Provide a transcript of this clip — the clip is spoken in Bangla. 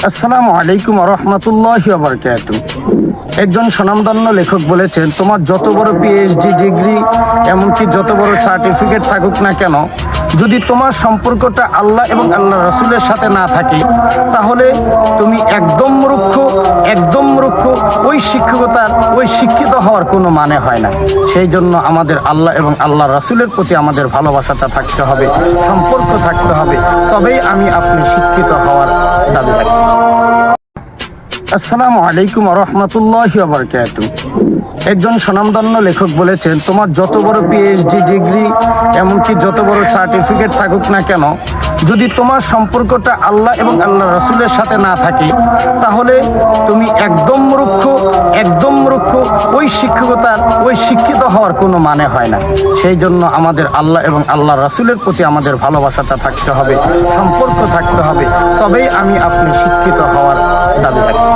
আসসালামু আলাইকুম ওয়া রাহমাতুল্লাহি ওয়া বারাকাতুহু। একজন স্বনামধন্য লেখক বলেছেন, তোমার যত বড় পিএইচডি ডিগ্রি, এমনকি যত বড় সার্টিফিকেট থাকুক না কেন, যদি তোমার সম্পর্কটা আল্লাহ এবং আল্লাহ রাসূলের সাথে না থাকে, তাহলে তুমি একদম মূর্খ। ওই শিক্ষিত হওয়ার কোনো মানে হয় না। সেই জন্য আমাদের আল্লাহ এবং আল্লাহ রাসূলের প্রতি আমাদের ভালোবাসাটা থাকতে হবে, সম্পর্ক থাকতে হবে, তবেই আমি আপনি শিক্ষিত হওয়ার দাবি রাখি। আসসালামু আলাইকুম ওয়া রাহমাতুল্লাহি ওয়া বারাকাতুহু। একজন স্বনামধন্য লেখক বলেছেন, তোমার যত বড় পিএইচডি ডিগ্রি, এমনকি যত বড় সার্টিফিকেট থাকুক না কেন, যদি তোমার সম্পর্কটা আল্লাহ এবং আল্লাহ রাসূলের সাথে না থাকে, তাহলে তুমি একদম মূর্খ। ওই শিক্ষিত হওয়ার কোনো মানে হয় না। সেই জন্য আমাদের আল্লাহ এবং আল্লাহ রাসূলের প্রতি আমাদের ভালোবাসাটা থাকতে হবে, সম্পর্ক থাকতে হবে, তবেই আমি আপনি শিক্ষিত হওয়ার দাবি রাখি।